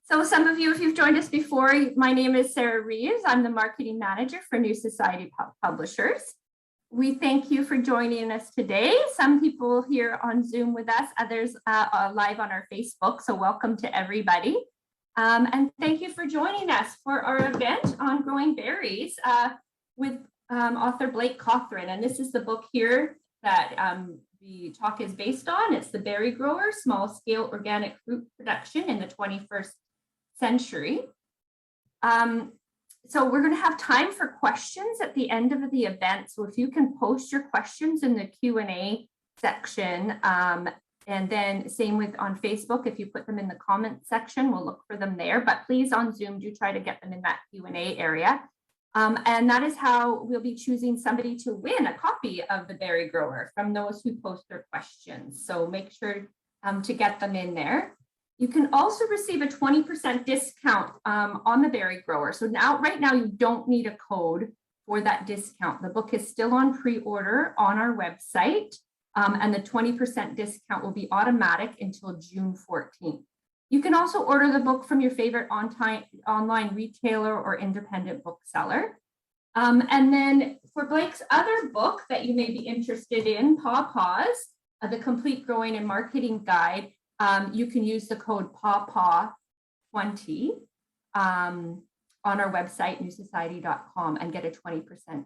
So some of you, if you've joined us before, my name is Sarah Reeves. I'm the marketing manager for New Society Publishers. We thank you for joining us today. Some people here on Zoom with us, others live on our Facebook. So welcome to everybody. And thank you for joining us for our event on growing berries with author Blake Cothron. And this is the book here that the talk is based on. It's The Berry Grower, Small Scale Organic Fruit Production in the 21st Century. So we're going to have time for questions at the end of the event. So if you can post your questions in the Q&A section, and then same with on Facebook, if you put them in the comment section, we'll look for them there. But please on Zoom, do try to get them in that Q&A area. And that is how we'll be choosing somebody to win a copy of The Berry Grower from those who post their questions. So make sure to get them in there. You can also receive a 20% discount on The Berry Grower. So right now you don't need a code for that discount. The book is still on pre-order on our website, and the 20% discount will be automatic until June 14th. You can also order the book from your favorite online retailer or independent bookseller. And then for Blake's other book that you may be interested in, Pawpaws, the Complete Growing and Marketing Guide, you can use the code PAWPAW20 on our website, newsociety.com, and get a 20%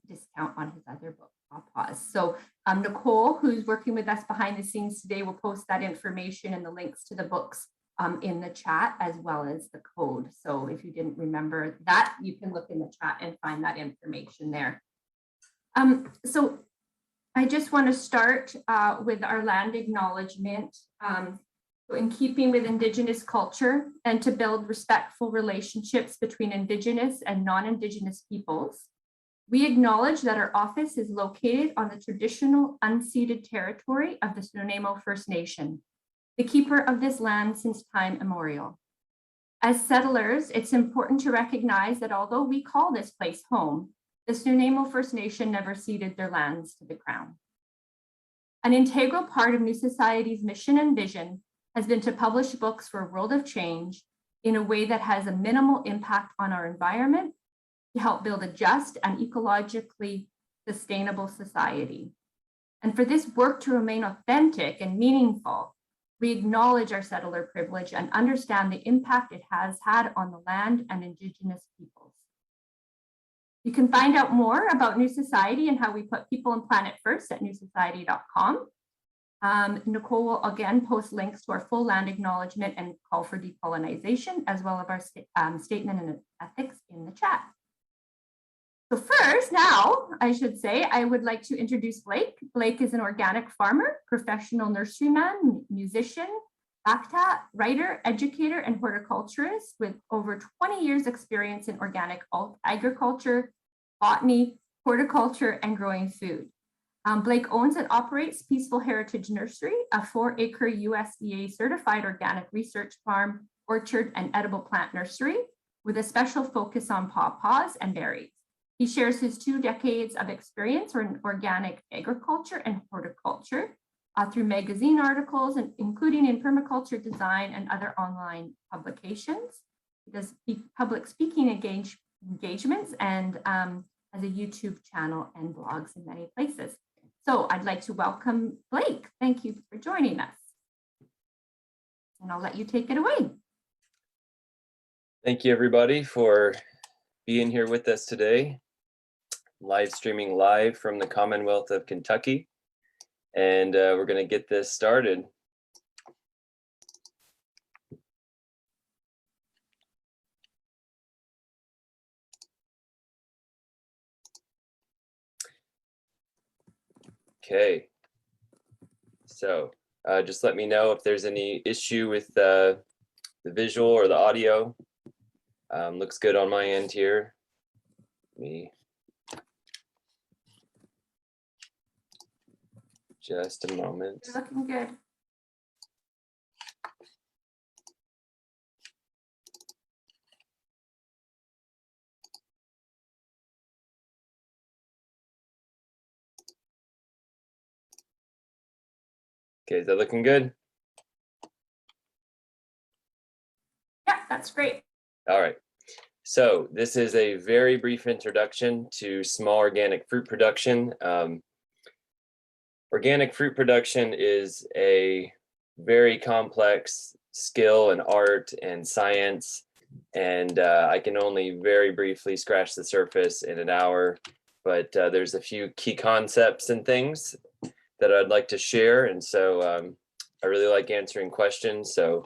discount on his other book, Pawpaws. So Nicole, who's working with us behind the scenes today, will post that information and the links to the books in the chat, as well as the code. So if you didn't remember that, you can look in the chat and find that information there. So I just want to start with our land acknowledgement. In keeping with Indigenous culture and to build respectful relationships between Indigenous and non-Indigenous peoples, we acknowledge that our office is located on the traditional unceded territory of the Nanaimo First Nation, the keeper of this land since time immemorial. As settlers, it's important to recognize that although we call this place home, the Nanaimo First Nation never ceded their lands to the Crown. An integral part of New Society's mission and vision has been to publish books for a world of change in a way that has a minimal impact on our environment to help build a just and ecologically sustainable society. And for this work to remain authentic and meaningful, we acknowledge our settler privilege and understand the impact it has had on the land and Indigenous peoples. You can find out more about New Society and how we put people and planet first at newsociety.com. Nicole will again post links to our full land acknowledgement and call for depollinization, as well as our statement and ethics in the chat. So first, now, I should say, I would like to introduce Blake. Blake is an organic farmer, professional nurseryman, musician, actor, writer, educator, and horticulturist with over 20 years experience in organic agriculture, botany, horticulture, and growing food. Blake owns and operates Peaceful Heritage Nursery, a 4-acre USDA Certified Organic research farm, orchard, and edible plant nursery with a special focus on pawpaws and berries. He shares his 2 decades of experience in organic agriculture and horticulture through magazine articles, including in permaculture design and other online publications. He does public speaking engagements and has a YouTube channel and blogs in many places. So I'd like to welcome Blake. Thank you for joining us. And I'll let you take it away. Thank you, everybody, for being here with us today. Live streaming live from the Commonwealth of Kentucky. And we're going to get this started. Okay, so just let me know if there's any issue with the visual or the audio. Looks good on my end here. Just a moment. You're looking good. Okay, is that looking good? Yeah, that's great. All right. So this is a very brief introduction to small organic fruit production. Organic fruit production is a very complex skill and art and science, and I can only very briefly scratch the surface in an hour, but there's a few key concepts and things that I'd like to share, and so I really like answering questions, so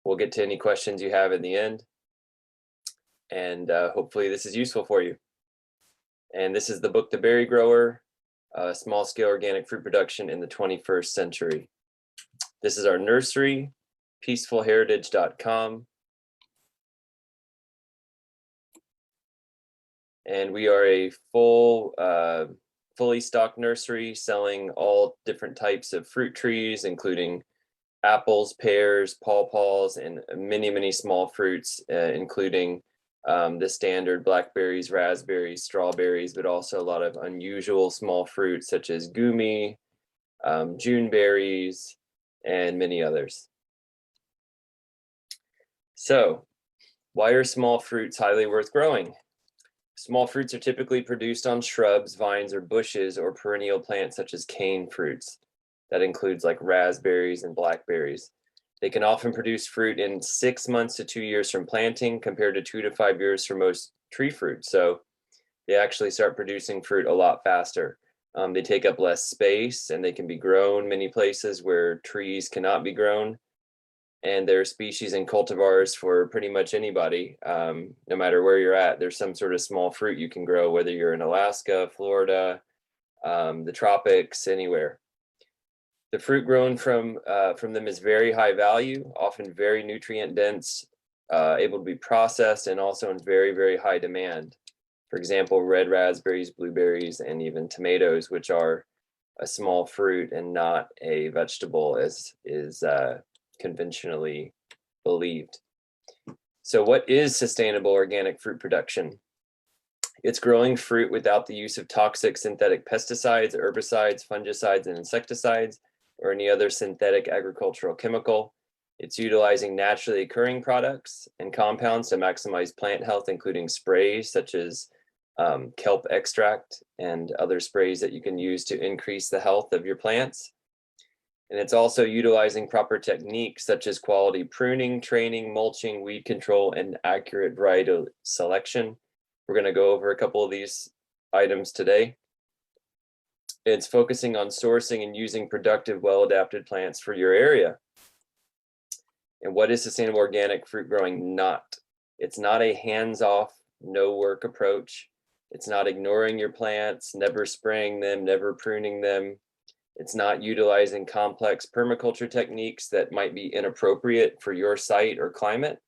we'll get to any questions you have in the end. And hopefully this is useful for you. And this is the book, The Berry Grower, Small Scale Organic Fruit Production in the 21st Century. This is our nursery, peacefulheritage.com. And we are a fully stocked nursery selling all different types of fruit trees, including apples, pears, pawpaws, and many, many small fruits, including the standard blackberries, raspberries, strawberries, but also a lot of unusual small fruits such as gumi, June berries, and many others. So, why are small fruits highly worth growing? Small fruits are typically produced on shrubs, vines, or bushes, or perennial plants such as cane fruits. That includes like raspberries and blackberries. They can often produce fruit in 6 months to 2 years from planting, compared to 2 to 5 years for most tree fruit. So they actually start producing fruit a lot faster. They take up less space, and they can be grown many places where trees cannot be grown. And they're species and cultivars for pretty much anybody, no matter where you're at. There's some sort of small fruit you can grow, whether you're in Alaska, Florida, the tropics, anywhere. The fruit grown from them is very high value, often very nutrient dense, able to be processed, and also in very, very high demand. For example, red raspberries, blueberries, and even tomatoes, which are a small fruit and not a vegetable as is conventionally believed. So what is sustainable organic fruit production? It's growing fruit without the use of toxic synthetic pesticides, herbicides, fungicides, and insecticides, or any other synthetic agricultural chemical. It's utilizing naturally occurring products and compounds to maximize plant health, including sprays such as kelp extract and other sprays that you can use to increase the health of your plants. And it's also utilizing proper techniques such as quality pruning, training, mulching, weed control, and accurate varietal selection. We're going to go over a couple of these items today. It's focusing on sourcing and using productive, well-adapted plants for your area. And what is sustainable organic fruit growing not? It's not a hands-off, no-work approach. It's not ignoring your plants, never spraying them, never pruning them. It's not utilizing complex permaculture techniques that might be inappropriate for your site or climate.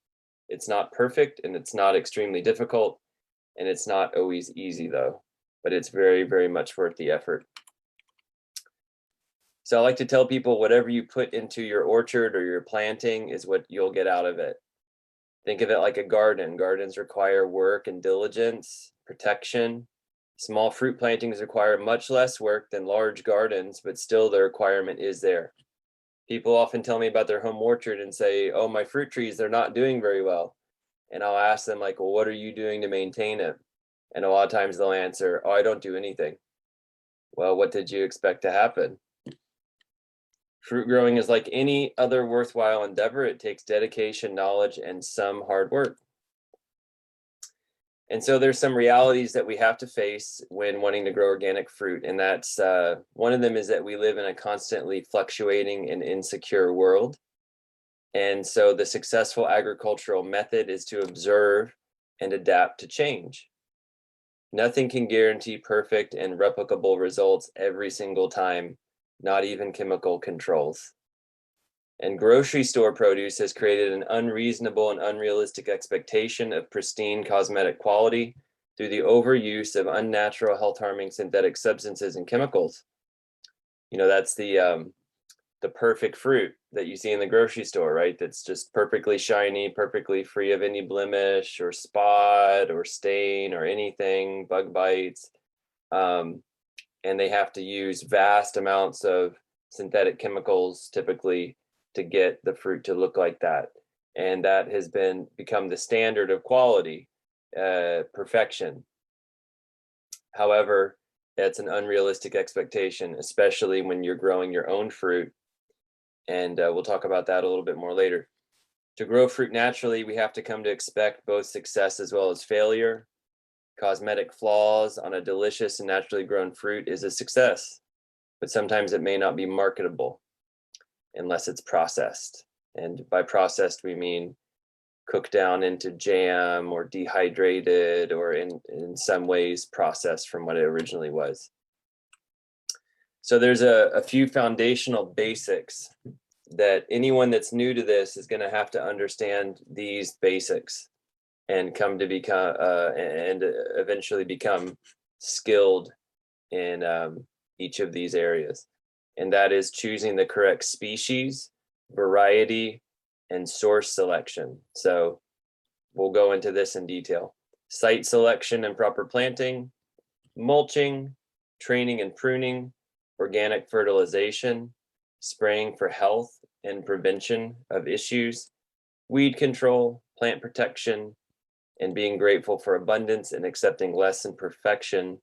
It's not perfect, and it's not extremely difficult, and it's not always easy though, but it's very, very much worth the effort. So I like to tell people whatever you put into your orchard or your planting is what you'll get out of it. Think of it like a garden. Gardens require work and diligence, protection. Small fruit plantings require much less work than large gardens, but still the requirement is there. People often tell me about their home orchard and say, oh, my fruit trees, they're not doing very well. And I'll ask them like, well, what are you doing to maintain it? And a lot of times they'll answer, oh, I don't do anything. Well, what did you expect to happen? Fruit growing is like any other worthwhile endeavor. It takes dedication, knowledge, and some hard work. And so there's some realities that we have to face when wanting to grow organic fruit. And that's one of them is that we live in a constantly fluctuating and insecure world. And so the successful agricultural method is to observe and adapt to change. Nothing can guarantee perfect and replicable results every single time, not even chemical controls. And grocery store produce has created an unreasonable and unrealistic expectation of pristine cosmetic quality through the overuse of unnatural, health-harming synthetic substances and chemicals. You know, that's the perfect fruit that you see in the grocery store, right? That's just perfectly shiny, perfectly free of any blemish or spot or stain or anything, bug bites. And they have to use vast amounts of synthetic chemicals typically to get the fruit to look like that. and that has become the standard of quality, perfection. However, that's an unrealistic expectation, especially when you're growing your own fruit. And we'll talk about that a little bit more later. To grow fruit naturally, we have to come to expect both success as well as failure. Cosmetic flaws on a delicious and naturally grown fruit is a success, but sometimes it may not be marketable unless it's processed. And by processed, we mean cooked down into jam or dehydrated, or in some ways processed from what it originally was. So there's a few foundational basics that anyone that's new to this is going to have to understand these basics and come to become and eventually become skilled in each of these areas. And that is choosing the correct species, variety, and source selection. So we'll go into this in detail. Site selection and proper planting, mulching, training and pruning, organic fertilization, spraying for health and prevention of issues, weed control, plant protection, and being grateful for abundance and accepting less than perfection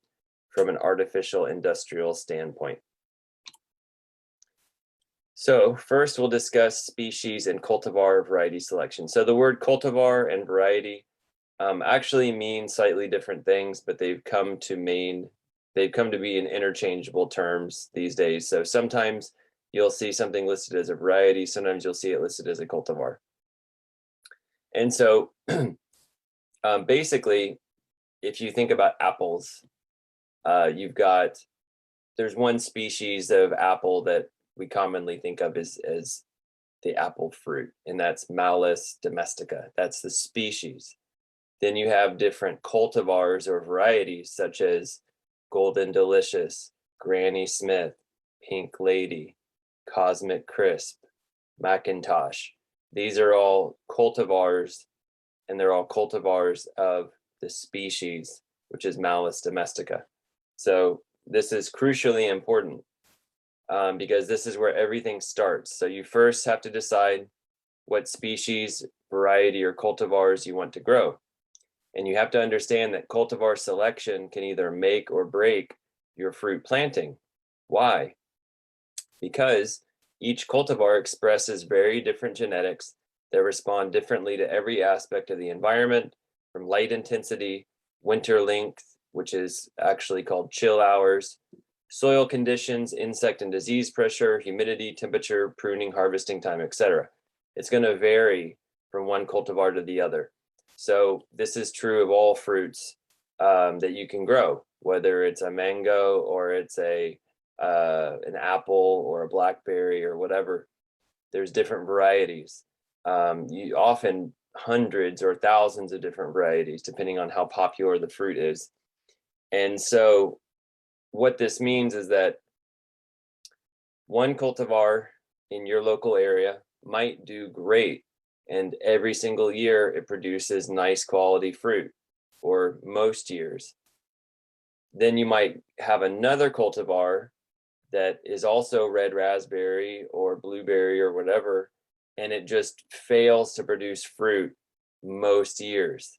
from an artificial industrial standpoint. So first we'll discuss species and cultivar variety selection. So the word cultivar and variety actually mean slightly different things, but they've come to be in interchangeable terms these days. So sometimes you'll see something listed as a variety, sometimes you'll see it listed as a cultivar. And so basically, if you think about apples, there's one species of apple that we commonly think of as the apple fruit, and that's Malus domestica. That's the species. Then you have different cultivars or varieties such as Golden Delicious, Granny Smith, Pink Lady, Cosmic Crisp, Macintosh. These are all cultivars, and they're all cultivars of the species, which is Malus domestica. So this is crucially important because this is where everything starts. So you first have to decide what species, variety, or cultivars you want to grow. And you have to understand that cultivar selection can either make or break your fruit planting. Why? Because each cultivar expresses very different genetics that respond differently to every aspect of the environment, from light intensity, winter length, which is actually called chill hours, soil conditions, insect and disease pressure, humidity, temperature, pruning, harvesting time, etc. It's going to vary from one cultivar to the other. So this is true of all fruits that you can grow, whether it's a mango or it's an apple or a blackberry or whatever. There's different varieties. You often hundreds or thousands of different varieties, depending on how popular the fruit is. And so what this means is that one cultivar in your local area might do great, and every single year it produces nice quality fruit, or most years. Then you might have another cultivar that is also red raspberry or blueberry or whatever, and it just fails to produce fruit most years,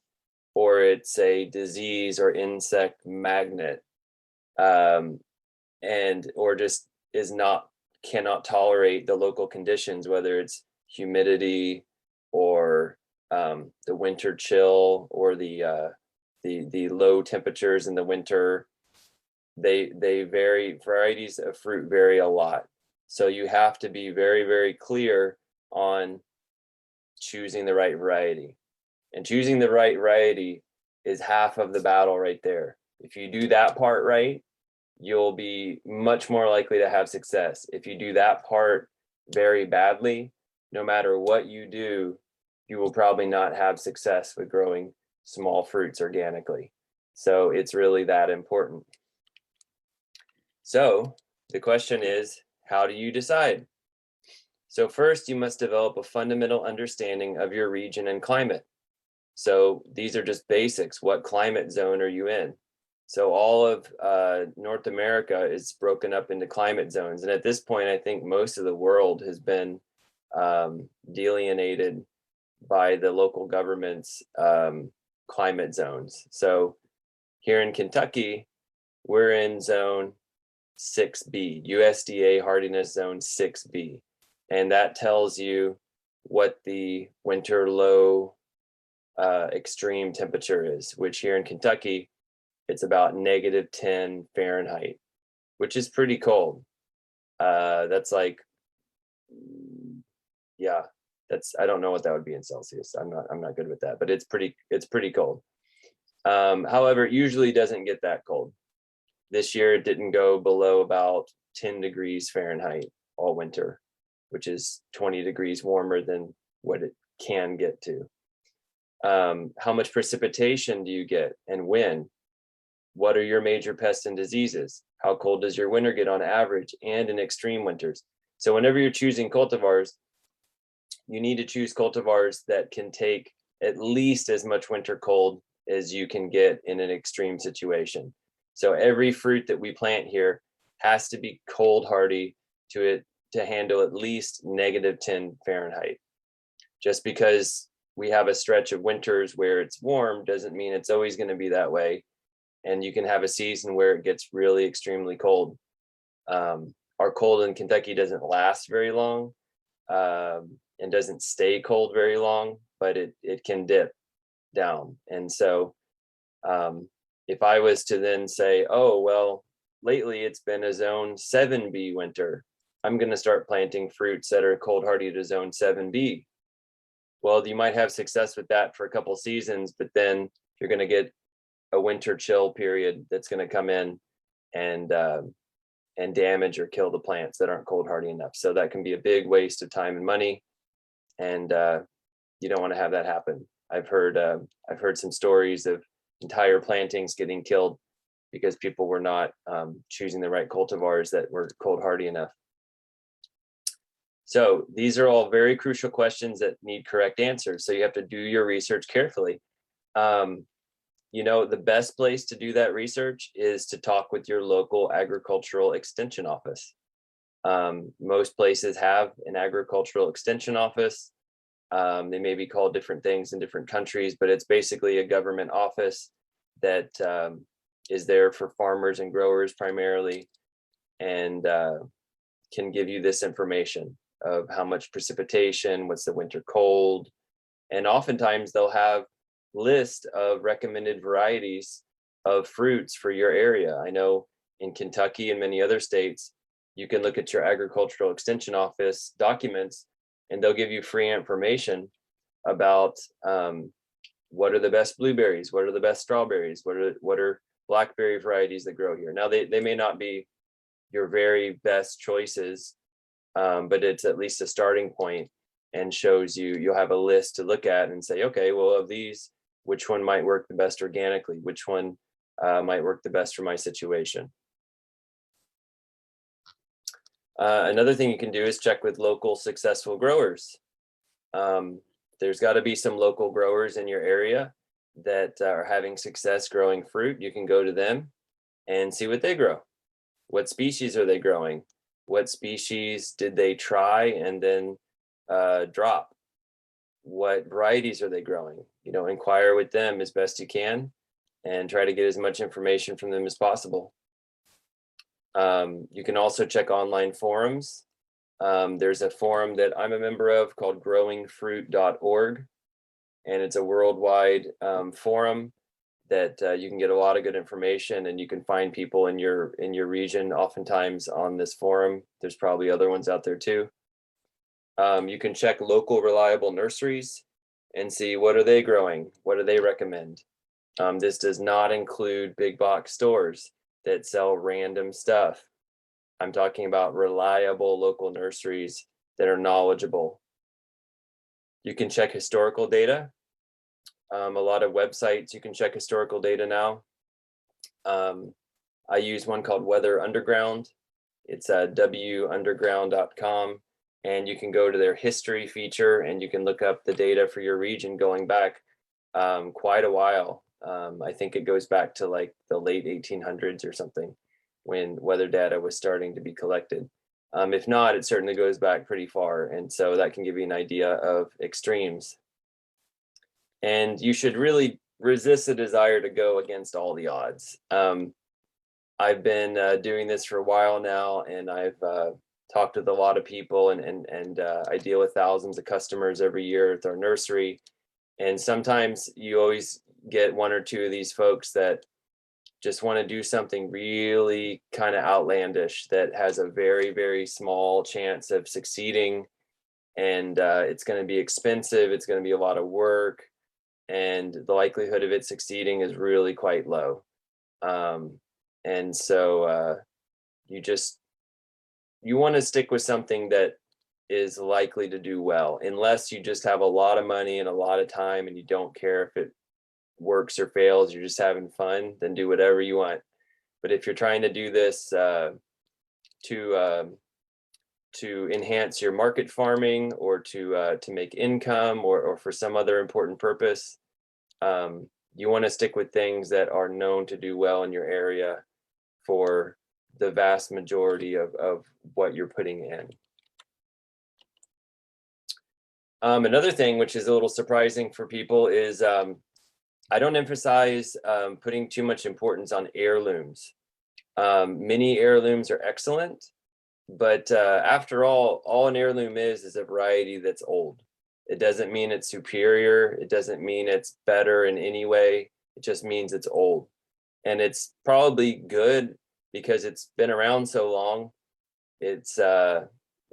or it's a disease or insect magnet, or just cannot tolerate the local conditions, whether it's humidity or the winter chill or the low temperatures in the winter. They vary. Varieties of fruit vary a lot, so you have to be very, very clear on choosing the right variety. And choosing the right variety is half of the battle right there. If you do that part right, you'll be much more likely to have success. If you do that part very badly, no matter what you do, you will probably not have success with growing small fruits organically. So it's really that important. So the question is, how do you decide? So first, you must develop a fundamental understanding of your region and climate. So these are just basics. What climate zone are you in? So all of North America is broken up into climate zones. And at this point, I think most of the world has been delineated by the local government's climate zones. So here in Kentucky, we're in zone 6B, USDA hardiness zone 6B. And that tells you what the winter low extreme temperature is, which here in Kentucky, it's about -10 Fahrenheit, which is pretty cold. That's like, yeah, I don't know what that would be in Celsius. I'm not good with that, but it's pretty cold. However, it usually doesn't get that cold. This year it didn't go below about 10 degrees Fahrenheit all winter, which is 20 degrees warmer than what it can get to. How much precipitation do you get and when? What are your major pests and diseases? How cold does your winter get on average and in extreme winters? So whenever you're choosing cultivars, you need to choose cultivars that can take at least as much winter cold as you can get in an extreme situation. So every fruit that we plant here has to be cold hardy to handle at least -10 Fahrenheit. Just because we have a stretch of winters where it's warm doesn't mean it's always going to be that way. And you can have a season where it gets really extremely cold. Our cold in Kentucky doesn't last very long and doesn't stay cold very long, but it can dip down. And so if I was to then say, oh, well, lately it's been a zone 7B winter, I'm going to start planting fruits that are cold hardy to zone 7B. Well, you might have success with that for a couple seasons, but then you're going to get a winter chill period that's going to come in and damage or kill the plants that aren't cold hardy enough. So that can be a big waste of time and money, and you don't want to have that happen. I've heard some stories of entire plantings getting killed because people were not choosing the right cultivars that were cold hardy enough. So these are all very crucial questions that need correct answers. So you have to do your research carefully. The best place to do that research is to talk with your local agricultural extension office. Most places have an agricultural extension office. They may be called different things in different countries, but it's basically a government office that is there for farmers and growers primarily, and can give you this information of how much precipitation, what's the winter cold, and oftentimes they'll have list of recommended varieties of fruits for your area. I know in Kentucky and many other states, you can look at your agricultural extension office documents and they'll give you free information about what are the best blueberries, what are the best strawberries, what are blackberry varieties that grow here. Now they may not be your very best choices, but it's at least a starting point and shows you'll have a list to look at and say, okay, well, of these, which one might work the best organically? Which one might work the best for my situation? Another thing you can do is check with local successful growers. There's got to be some local growers in your area that are having success growing fruit. You can go to them and see what they grow. What species are they growing? What species did they try and then drop? What varieties are they growing? Inquire with them as best you can and try to get as much information from them as possible. You can also check online forums. There's a forum that I'm a member of called growingfruit.org, and it's a worldwide forum that you can get a lot of good information, and you can find people in your region oftentimes on this forum. There's probably other ones out there too. You can check local reliable nurseries and see what are they growing, what do they recommend. This does not include big box stores that sell random stuff. I'm talking about reliable local nurseries that are knowledgeable. You can check historical data. A lot of websites, you can check historical data now. I use one called Weather Underground. It's wunderground.com, and you can go to their history feature and you can look up the data for your region going back quite a while. I think it goes back to like the late 1800s or something when weather data was starting to be collected. If not, it certainly goes back pretty far. And so that can give you an idea of extremes And you should really resist the desire to go against all the odds. I've been doing this for a while now, and I've talked with a lot of people, and I deal with thousands of customers every year at our nursery. And sometimes you always get one or two of these folks that just want to do something really kind of outlandish that has a very, very small chance of succeeding. And it's going to be expensive. It's going to be a lot of work. And the likelihood of it succeeding is really quite low. And so you want to stick with something that is likely to do well, unless you just have a lot of money and a lot of time and you don't care if it works or fails, you're just having fun, then do whatever you want. But if you're trying to do this to enhance your market farming, or to make income, or for some other important purpose, you want to stick with things that are known to do well in your area for the vast majority of what you're putting in. Another thing which is a little surprising for people is I don't emphasize putting too much importance on heirlooms. Many heirlooms are excellent, but after all an heirloom is a variety that's old. It doesn't mean it's superior. It doesn't mean it's better in any way. It just means it's old. And it's probably good because it's been around so long. It's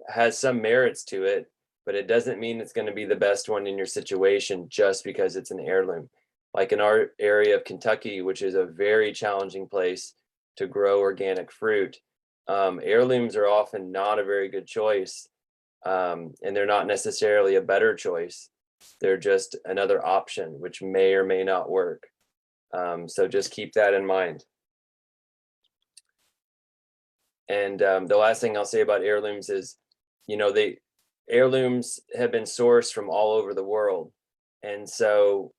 has some merits to it, but it doesn't mean it's going to be the best one in your situation just because it's an heirloom. Like in our area of Kentucky, which is a very challenging place to grow organic fruit, heirlooms are often not a very good choice, and they're not necessarily a better choice. They're just another option, which may or may not work. So just keep that in mind. And the last thing I'll say about heirlooms is, heirlooms have been sourced from all over the world. And so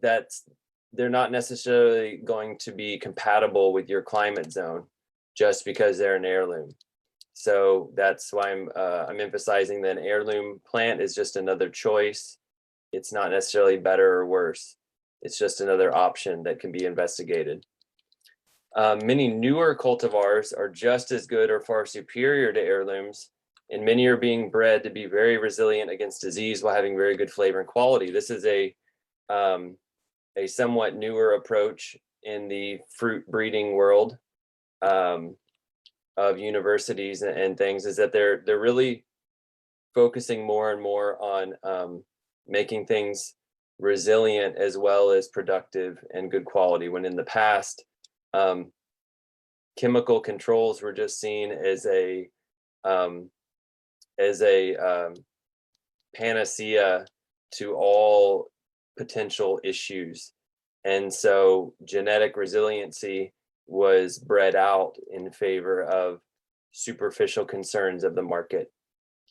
they're not necessarily going to be compatible with your climate zone just because they're an heirloom. So that's why I'm emphasizing that an heirloom plant is just another choice. It's not necessarily better or worse. It's just another option that can be investigated. Many newer cultivars are just as good or far superior to heirlooms, and many are being bred to be very resilient against disease while having very good flavor and quality. This is a somewhat newer approach in the fruit breeding world of universities and things, is that they're really focusing more and more on making things resilient as well as productive and good quality, when in the past chemical controls were just seen as a panacea to all potential issues. And so genetic resiliency was bred out in favor of superficial concerns of the market,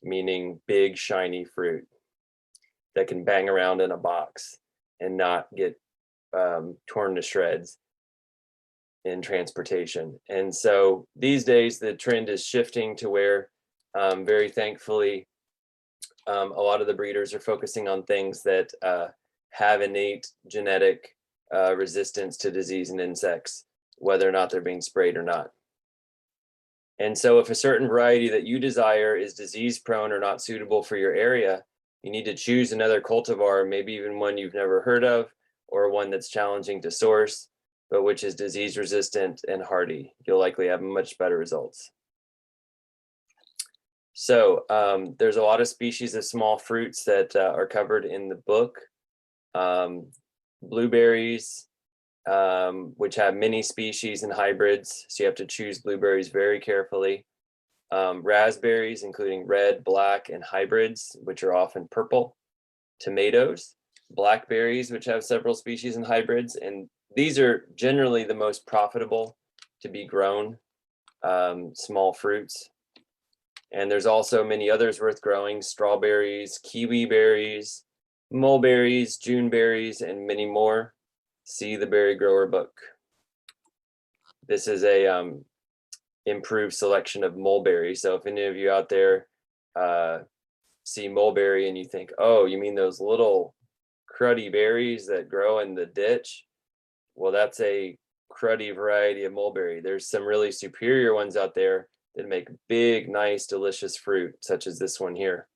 meaning big shiny fruit that can bang around in a box and not get torn to shreds in transportation. And so these days the trend is shifting to where very thankfully a lot of the breeders are focusing on things that have innate genetic resistance to disease and insects, whether or not they're being sprayed or not. And so if a certain variety that you desire is disease prone or not suitable for your area, you need to choose another cultivar, maybe even one you've never heard of, or one that's challenging to source, but which is disease resistant and hardy. You'll likely have much better results. So there's a lot of species of small fruits that are covered in the book. Blueberries, which have many species and hybrids, so you have to choose blueberries very carefully. Raspberries, including red, black, and hybrids, which are often purple. Tomatoes, blackberries, which have several species and hybrids, and these are generally the most profitable to be grown small fruits. And there's also many others worth growing: strawberries, kiwi berries, mulberries, June berries, and many more. See the Berry Grower book. This is a improved selection of mulberry. So if any of you out there see mulberry and you think, oh, you mean those little cruddy berries that grow in the ditch, well, that's a cruddy variety of mulberry. There's some really superior ones out there that make big, nice, delicious fruit, such as this one here.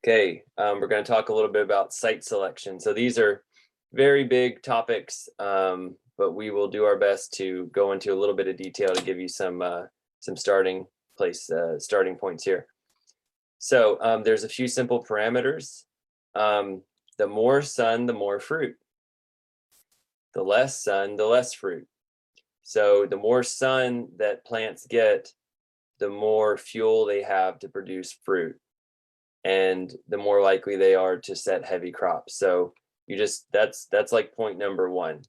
Okay, we're going to talk a little bit about site selection. So these are very big topics, but we will do our best to go into a little bit of detail to give you some starting points here. So there's a few simple parameters. The more sun, the more fruit. The less sun, the less fruit. So the more sun that plants get, the more fuel they have to produce fruit, and the more likely they are to set heavy crops. So that's like point number one.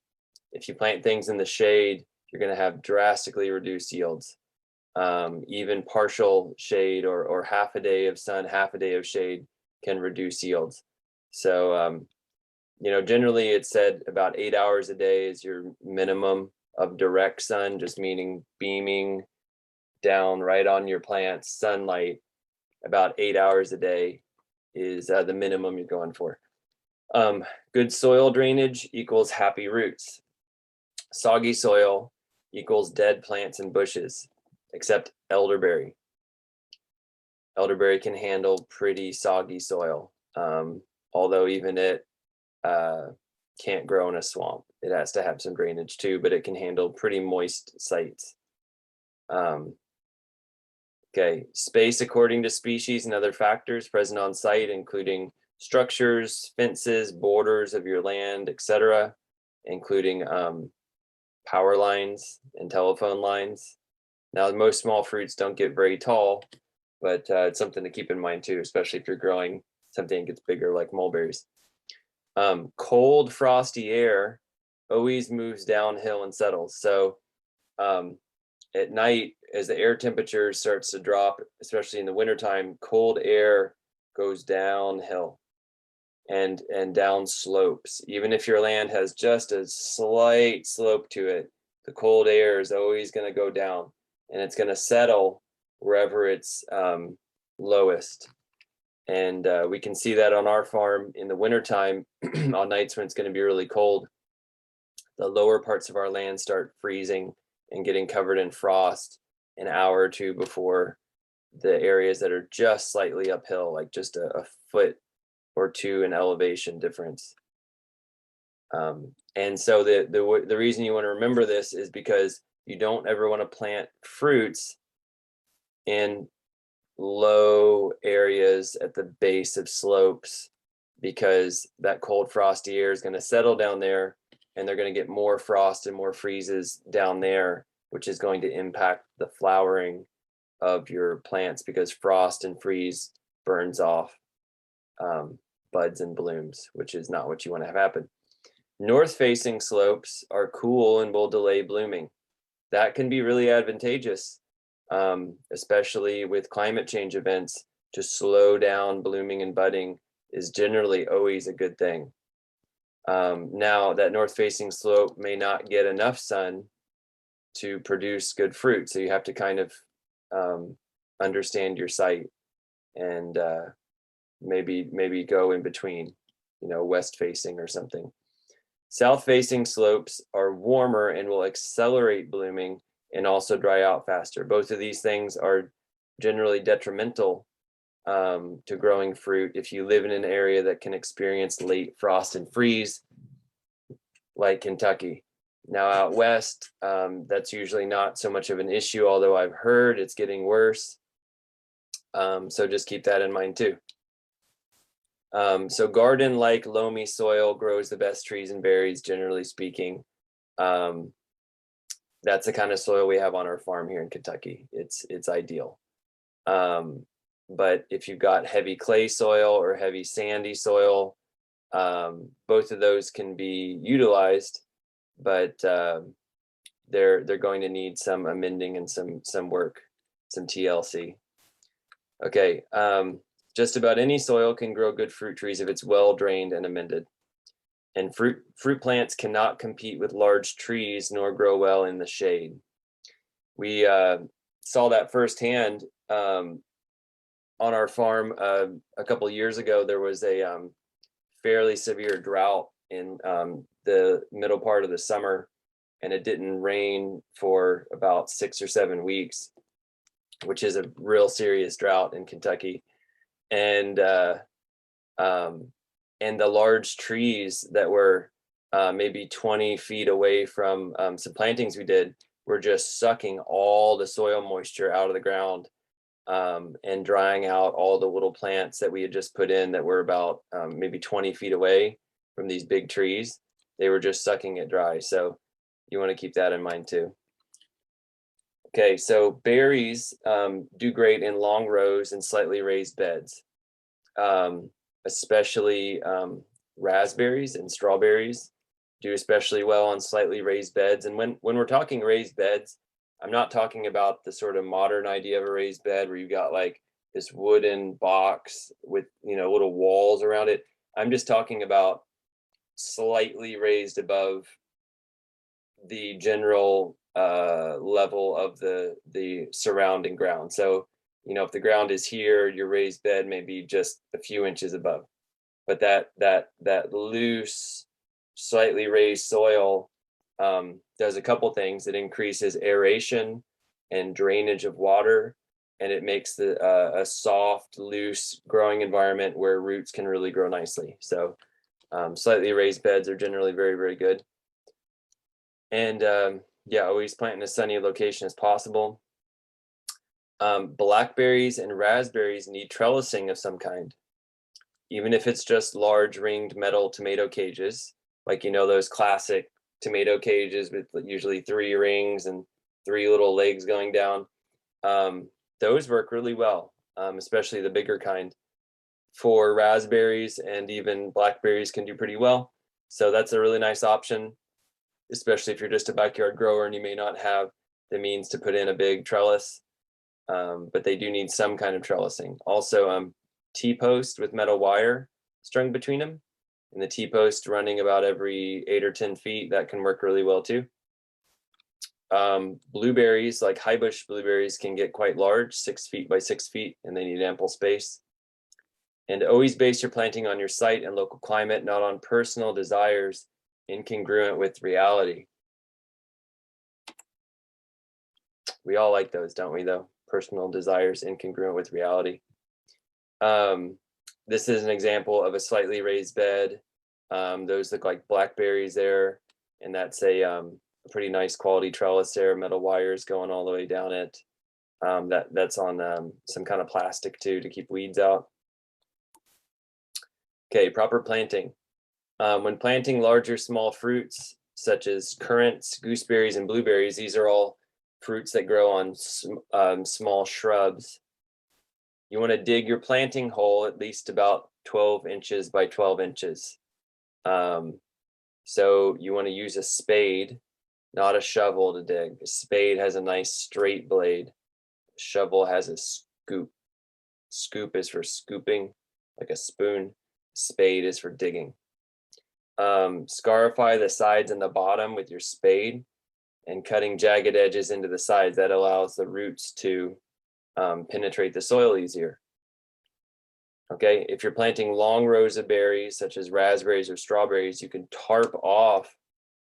If you plant things in the shade, you're going to have drastically reduced yields. Even partial shade or half a day of sun, half a day of shade can reduce yields. So, generally it's said about 8 hours a day is your minimum of direct sun, just meaning beaming down right on your plants, sunlight. About 8 hours a day is the minimum you're going for. Good soil drainage equals happy roots. Soggy soil equals dead plants and bushes, except elderberry. Elderberry can handle pretty soggy soil, although even it can't grow in a swamp. It has to have some drainage too, but it can handle pretty moist sites. Okay, space according to species and other factors present on site, including structures, fences, borders of your land, etc., including power lines and telephone lines. Now, most small fruits don't get very tall, but it's something to keep in mind too, especially if you're growing something that gets bigger like mulberries. Cold, frosty air always moves downhill and settles. So at night, as the air temperature starts to drop, especially in the wintertime, cold air goes downhill and down slopes. Even if your land has just a slight slope to it, the cold air is always going to go down, and it's going to settle wherever it's lowest. And we can see that on our farm in the wintertime on nights when it's going to be really cold. The lower parts of our land start freezing and getting covered in frost an hour or two before the areas that are just slightly uphill, like just a foot or two in elevation difference. And so the reason you want to remember this is because you don't ever want to plant fruits in low areas at the base of slopes, because that cold frosty air is going to settle down there, and they're going to get more frost and more freezes down there, which is going to impact the flowering of your plants, because frost and freeze burns off buds and blooms, which is not what you want to have happen. North-facing slopes are cool and will delay blooming. That can be really advantageous, especially with climate change events. To slow down blooming and budding is generally always a good thing. Now, that north-facing slope may not get enough sun to produce good fruit, so you have to kind of understand your site and maybe go in between, west-facing or something. South-facing slopes are warmer and will accelerate blooming and also dry out faster. Both of these things are generally detrimental to growing fruit if you live in an area that can experience late frost and freeze, like Kentucky. Now out west, that's usually not so much of an issue, although I've heard it's getting worse. So just keep that in mind too. So garden-like loamy soil grows the best trees and berries, generally speaking. That's the kind of soil we have on our farm here in Kentucky. It's ideal. But if you've got heavy clay soil or heavy sandy soil, both of those can be utilized, but they're going to need some amending and some work, some TLC. Okay, just about any soil can grow good fruit trees if it's well drained and amended. And fruit plants cannot compete with large trees nor grow well in the shade. We saw that firsthand on our farm a couple years ago, there was a fairly severe drought in the middle part of the summer, and it didn't rain for about 6 or 7 weeks, which is a real serious drought in Kentucky. And the large trees that were maybe 20 feet away from some plantings we did were just sucking all the soil moisture out of the ground and drying out all the little plants that we had just put in that were about maybe 20 feet away from these big trees. They were just sucking it dry. So you want to keep that in mind too. Okay, so berries do great in long rows and slightly raised beds, especially raspberries and strawberries do especially well on slightly raised beds. And when we're talking raised beds, I'm not talking about the sort of modern idea of a raised bed where you've got like this wooden box with, you know, little walls around it. I'm just talking about slightly raised above the general level of the surrounding ground. So, you know, if the ground is here, your raised bed may be just a few inches above. But that loose, slightly raised soil does a couple things. It increases aeration and drainage of water, and it makes a soft, loose growing environment where roots can really grow nicely. So slightly raised beds are generally very, very good. And yeah, always plant in a sunny location as possible. Blackberries and raspberries need trellising of some kind, even if it's just large ringed metal tomato cages, like, you know, those classic tomato cages with usually 3 rings and 3 little legs going down. Those work really well, especially the bigger kind. For raspberries and even blackberries can do pretty well. So that's a really nice option, especially if you're just a backyard grower and you may not have the means to put in a big trellis, but they do need some kind of trellising. Also, T-post with metal wire strung between them, and the T-post running about every 8 or 10 feet, that can work really well too. Blueberries, like high bush blueberries, can get quite large, 6 feet by 6 feet, and they need ample space. And always base your planting on your site and local climate, not on personal desires incongruent with reality. We all like those, don't we, though? Personal desires incongruent with reality. This is an example of a slightly raised bed. Those look like blackberries there, and that's a pretty nice quality trellis there, metal wires going all the way down it. That's on some kind of plastic too to keep weeds out. Okay, proper planting. When planting larger small fruits such as currants, gooseberries, and blueberries, these are all fruits that grow on small shrubs. You want to dig your planting hole at least about 12 inches by 12 inches. So you want to use a spade, not a shovel to dig. A spade has a nice straight blade. A shovel has a scoop. Scoop is for scooping, like a spoon. Spade is for digging. Scarify the sides and the bottom with your spade and cutting jagged edges into the sides. That allows the roots to penetrate the soil easier. Okay, if you're planting long rows of berries, such as raspberries or strawberries, you can tarp off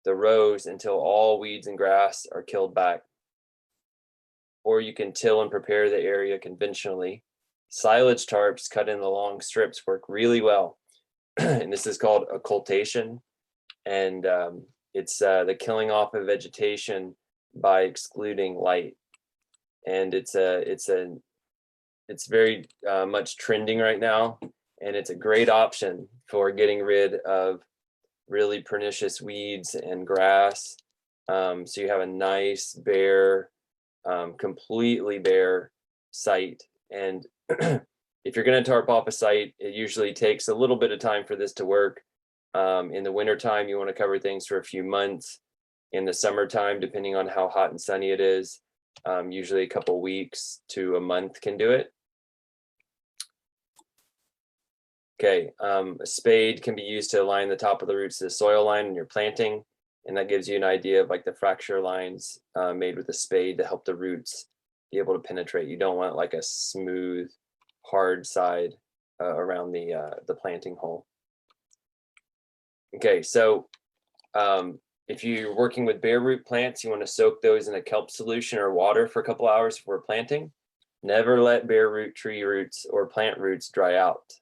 the rows until all weeds and grass are killed back. Or you can till and prepare the area conventionally. Silage tarps cut in the long strips work really well. And this is called occultation. And it's the killing off of vegetation by excluding light. And it's very much trending right now, and it's a great option for getting rid of really pernicious weeds and grass. So you have a nice bare, completely bare site. And if you're going to tarp off a site, it usually takes a little bit of time for this to work. In the wintertime, you want to cover things for a few months. In the summertime, depending on how hot and sunny it is, usually a couple weeks to a month can do it. Okay, a spade can be used to align the top of the roots to the soil line when you're planting, and that gives you an idea of like the fracture lines made with a spade to help the roots be able to penetrate. You don't want like a smooth, hard side around the planting hole. Okay, so if you're working with bare root plants, you want to soak those in a kelp solution or water for a couple hours before planting. Never let bare root tree roots or plant roots dry out.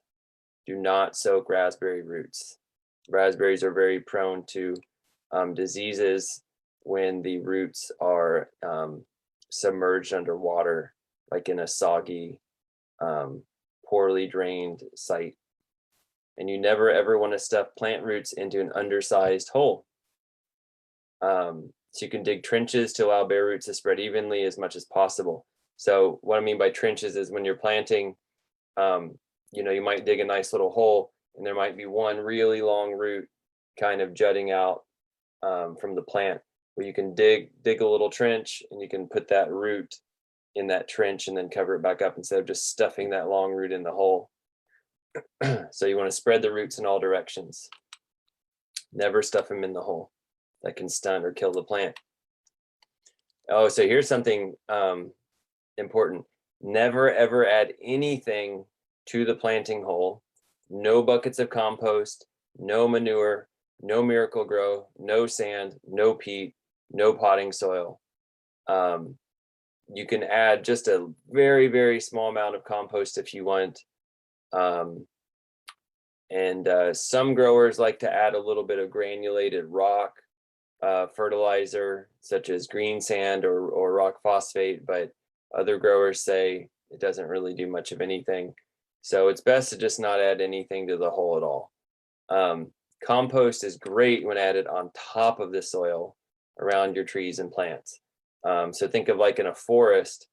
Do not soak raspberry roots. Raspberries are very prone to diseases when the roots are submerged underwater, like in a soggy, poorly drained site. And you never ever want to stuff plant roots into an undersized hole. So you can dig trenches to allow bare roots to spread evenly as much as possible. So what I mean by trenches is when you're planting, you know, you might dig a nice little hole and there might be one really long root kind of jutting out from the plant, where you can dig a little trench and you can put that root in that trench and then cover it back up instead of just stuffing that long root in the hole. So you want to spread the roots in all directions. Never stuff them in the hole. That can stun or kill the plant. Oh, so here's something important. Never ever add anything to the planting hole. No buckets of compost, no manure, no Miracle-Gro, no sand, no peat, no potting soil. You can add just a very, very small amount of compost if you want. Some growers like to add a little bit of granulated rock fertilizer, such as green sand or rock phosphate, but other growers say it doesn't really do much of anything. So it's best to just not add anything to the hole at all. Compost is great when added on top of the soil around your trees and plants. So think of like in a forest,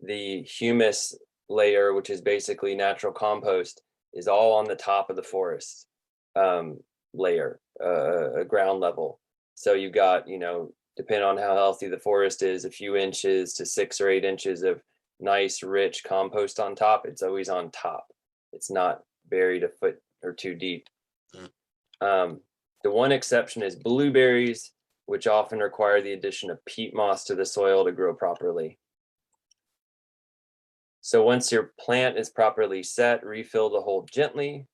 the humus layer, which is basically natural compost, is all on the top of the forest layer, ground level. So you got, you know, depending on how healthy the forest is, a few inches to 6 or 8 inches of nice, rich compost on top. It's always on top. It's not buried a foot or 2 deep. The one exception is blueberries, which often require the addition of peat moss to the soil to grow properly. So once your plant is properly set, refill the hole gently,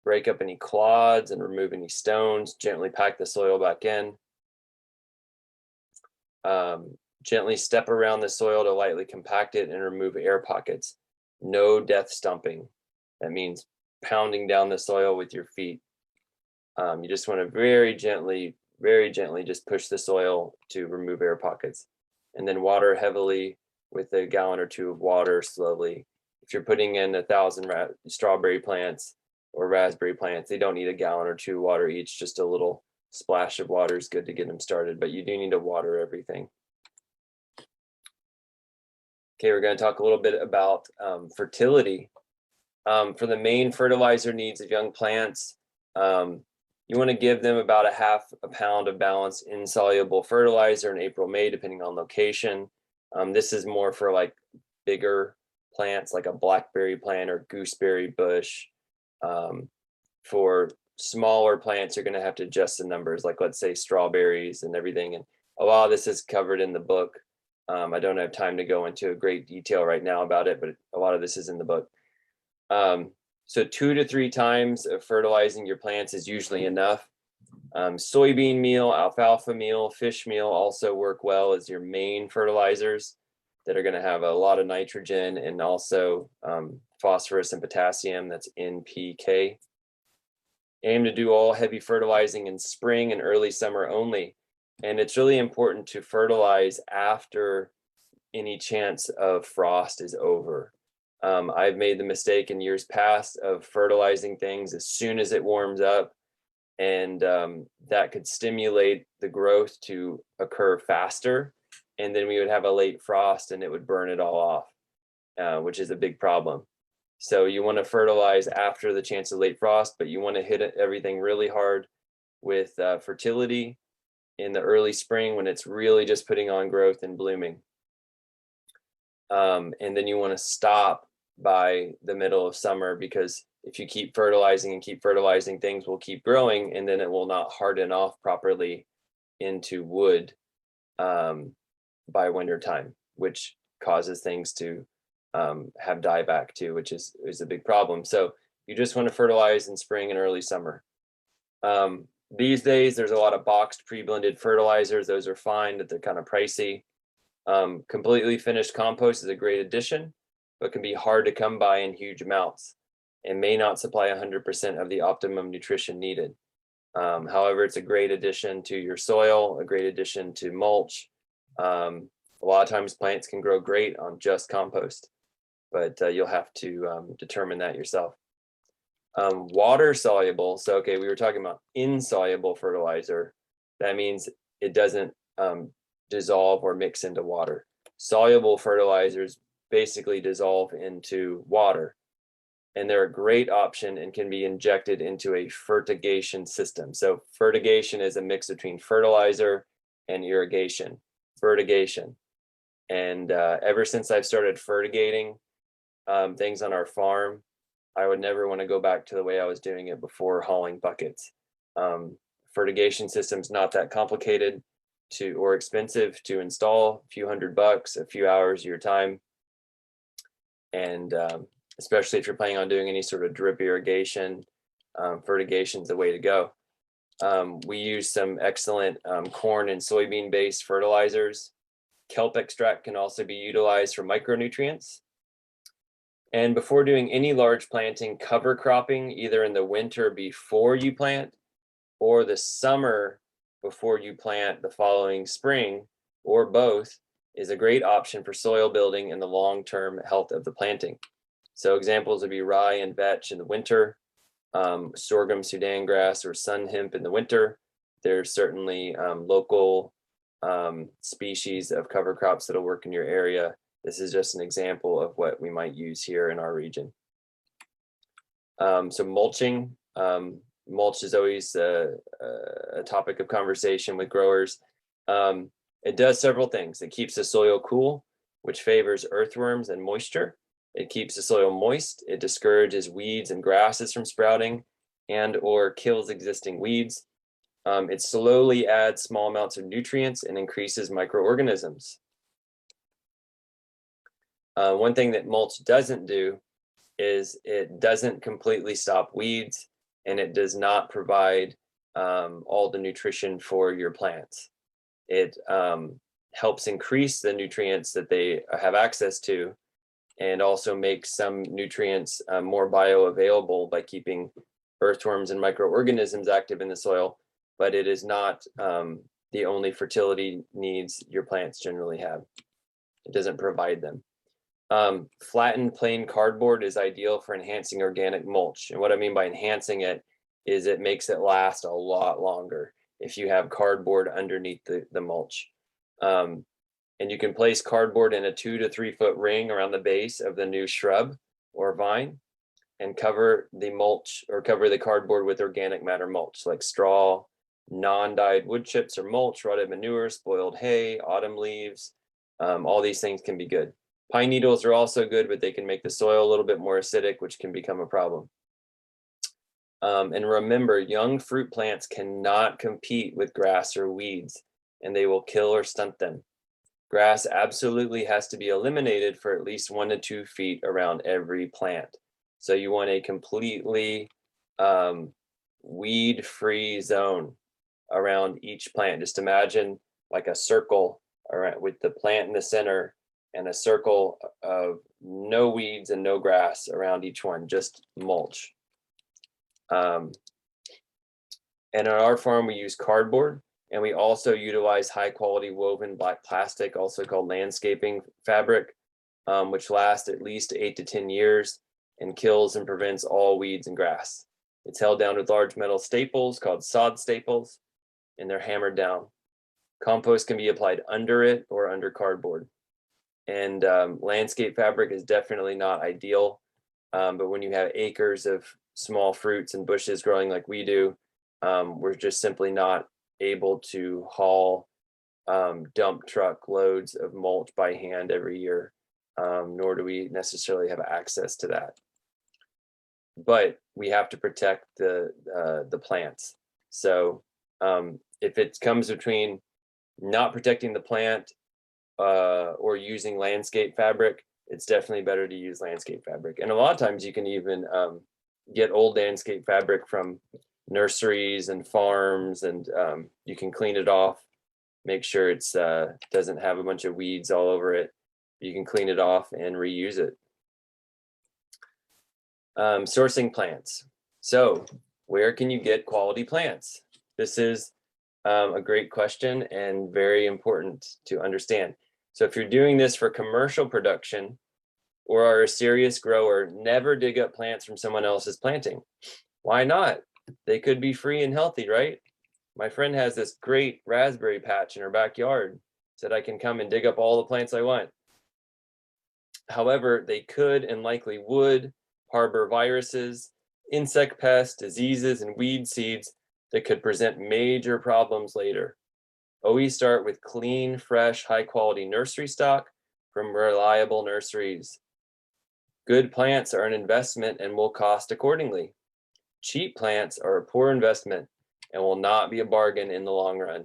break up any clods and remove any stones, gently pack the soil back in. Gently step around the soil to lightly compact it and remove air pockets. No death stumping. That means pounding down the soil with your feet. You just want to very gently just push the soil to remove air pockets. And then water heavily with a gallon or 2 of water slowly. If you're putting in 1,000 strawberry plants or raspberry plants, they don't need a gallon or 2 of water each. Just a little splash of water is good to get them started, but you do need to water everything. Okay, we're going to talk a little bit about fertility. For the main fertilizer needs of young plants, you want to give them about a half a pound of balanced insoluble fertilizer in April, May, depending on location. This is more for like bigger plants, like a blackberry plant or gooseberry bush. For smaller plants, you're going to have to adjust the numbers, like let's say strawberries and everything. And a lot of this is covered in the book. I don't have time to go into a great detail right now about it, but a lot of this is in the book. So 2 to 3 times of fertilizing your plants is usually enough. Soybean meal, alfalfa meal, fish meal also work well as your main fertilizers that are going to have a lot of nitrogen and also phosphorus and potassium. That's NPK. Aim to do all heavy fertilizing in spring and early summer only. And it's really important to fertilize after any chance of frost is over. I've made the mistake in years past of fertilizing things as soon as it warms up, and that could stimulate the growth to occur faster. And then we would have a late frost and it would burn it all off, which is a big problem. So you want to fertilize after the chance of late frost, but you want to hit everything really hard with fertility in the early spring when it's really just putting on growth and blooming. And then you want to stop by the middle of summer, because if you keep fertilizing, things will keep growing and then it will not harden off properly into wood by winter time, which causes things to have dieback too, which is a big problem. So you just want to fertilize in spring and early summer. These days, there's a lot of boxed pre-blended fertilizers. Those are fine, but they're kind of pricey. Completely finished compost is a great addition, but can be hard to come by in huge amounts and may not supply 100% of the optimum nutrition needed. However, it's a great addition to your soil, a great addition to mulch. A lot of times plants can grow great on just compost, but you'll have to determine that yourself. Water soluble. So, okay, we were talking about insoluble fertilizer. That means it doesn't dissolve or mix into water. Soluble fertilizers basically dissolve into water, and they're a great option and can be injected into a fertigation system. So fertigation is a mix between fertilizer and irrigation. Fertigation. And ever since I've started fertigating things on our farm, I would never want to go back to the way I was doing it before hauling buckets. Fertigation system's not that complicated or expensive to install, a few $100, a few hours of your time. And especially if you're planning on doing any sort of drip irrigation, fertigation is the way to go. We use some excellent corn and soybean based fertilizers. Kelp extract can also be utilized for micronutrients. And before doing any large planting, cover cropping, either in the winter before you plant or the summer before you plant the following spring, or both, is a great option for soil building and the long-term health of the planting. So examples would be rye and vetch in the winter, sorghum, Sudan grass, or sun hemp in the winter. There's certainly local species of cover crops that'll work in your area. This is just an example of what we might use here in our region. So mulching. Mulch is always a topic of conversation with growers. It does several things. It keeps the soil cool, which favors earthworms and moisture. It keeps the soil moist. It discourages weeds and grasses from sprouting and or kills existing weeds. It slowly adds small amounts of nutrients and increases microorganisms. One thing that mulch doesn't do is it doesn't completely stop weeds, and it does not provide all the nutrition for your plants. It helps increase the nutrients that they have access to, and also makes some nutrients more bioavailable by keeping earthworms and microorganisms active in the soil, but it is not the only fertility needs your plants generally have. It doesn't provide them. Flattened plain cardboard is ideal for enhancing organic mulch. And what I mean by enhancing it is it makes it last a lot longer if you have cardboard underneath the mulch. And you can place cardboard in a 2 to 3 foot ring around the base of the new shrub or vine and cover the mulch or cover the cardboard with organic matter mulch like straw, non-dyed wood chips or mulch, rotted manure, spoiled hay, autumn leaves. All these things can be good. Pine needles are also good, but they can make the soil a little bit more acidic, which can become a problem. And remember, young fruit plants cannot compete with grass or weeds, and they will kill or stunt them. Grass absolutely has to be eliminated for at least 1 to 2 feet around every plant. So you want a completely weed-free zone around each plant. Just imagine like a circle around with the plant in the center and a circle of no weeds and no grass around each one, just mulch. And on our farm, we use cardboard, and we also utilize high quality woven black plastic, also called landscaping fabric, which lasts at least 8 to 10 years and kills and prevents all weeds and grass. It's held down with large metal staples called sod staples, and they're hammered down. Compost can be applied under it or under cardboard. And landscape fabric is definitely not ideal, but when you have acres of small fruits and bushes growing like we do, we're just simply not able to haul dump truck loads of mulch by hand every year, nor do we necessarily have access to that. But we have to protect the plants. So if it comes between not protecting the plant or using landscape fabric, it's definitely better to use landscape fabric. And a lot of times you can even get old landscape fabric from nurseries and farms, and you can clean it off, make sure it's doesn't have a bunch of weeds all over it. You can clean it off and reuse it. Sourcing plants. So where can you get quality plants? This is a great question and very important to understand. So if you're doing this for commercial production or are a serious grower, never dig up plants from someone else's planting. Why not? They could be free and healthy, right? My friend has this great raspberry patch in her backyard, said I can come and dig up all the plants I want. However, they could and likely would harbor viruses, insect pests, diseases, and weed seeds that could present major problems later. Always start with clean, fresh, high-quality nursery stock from reliable nurseries. Good plants are an investment and will cost accordingly. Cheap plants are a poor investment and will not be a bargain in the long run.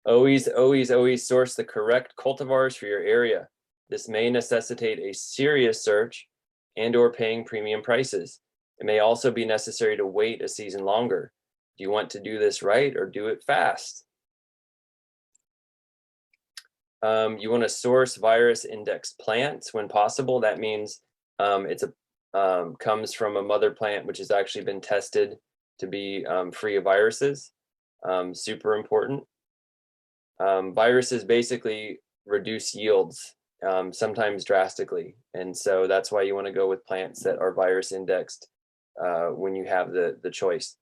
Always, always, always source the correct cultivars for your area. This may necessitate a serious search and/or paying premium prices. It may also be necessary to wait a season longer. Do you want to do this right or do it fast? You want to source virus index plants when possible. That means it's comes from a mother plant which has actually been tested to be free of viruses. Super important. Viruses basically reduce yields, sometimes drastically. And so that's why you want to go with plants that are virus indexed when you have the choice.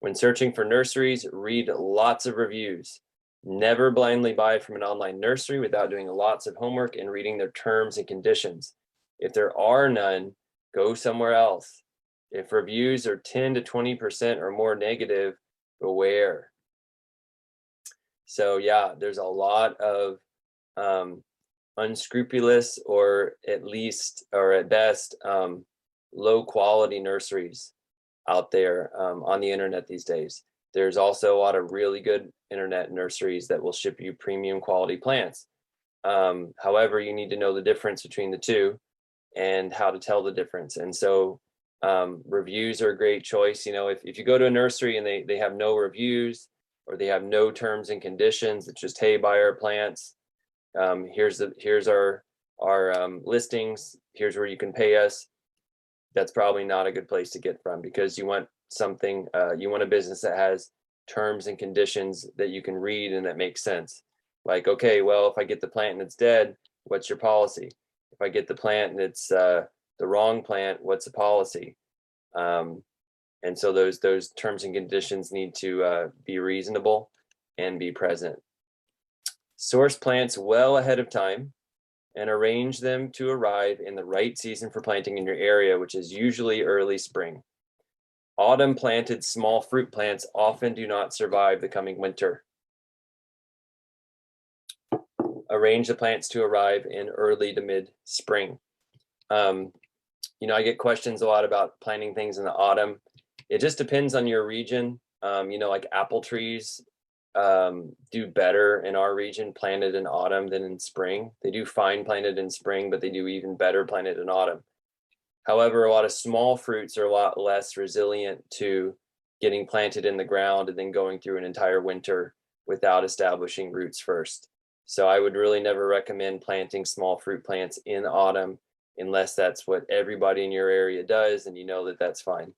When searching for nurseries, read lots of reviews. Never blindly buy from an online nursery without doing lots of homework and reading their terms and conditions. If there are none, go somewhere else. If reviews are 10 to 20% or more negative, beware. So yeah, there's a lot of unscrupulous or at least or at best low quality nurseries out there on the internet these days. There's also a lot of really good internet nurseries that will ship you premium quality plants. However, you need to know the difference between the two and how to tell the difference. And so reviews are a great choice. You know, if you go to a nursery and they have no reviews or they have no terms and conditions, it's just, hey, buy our plants. Here's our listings. Here's where you can pay us. That's probably not a good place to get from, because you want something, you want a business that has terms and conditions that you can read and that makes sense. Like, okay, well, if I get the plant and it's dead, what's your policy? If I get the plant and it's the wrong plant, what's the policy? And so those terms and conditions need to be reasonable and be present. Source plants well ahead of time and arrange them to arrive in the right season for planting in your area, which is usually early spring. Autumn planted small fruit plants often do not survive the coming winter. Arrange the plants to arrive in early to mid spring. You know, I get questions a lot about planting things in the autumn. It just depends on your region. You know, like apple trees do better in our region planted in autumn than in spring. They do fine planted in spring, but they do even better planted in autumn. However, a lot of small fruits are a lot less resilient to getting planted in the ground and then going through an entire winter without establishing roots first. So I would really never recommend planting small fruit plants in autumn unless that's what everybody in your area does and you know that that's fine.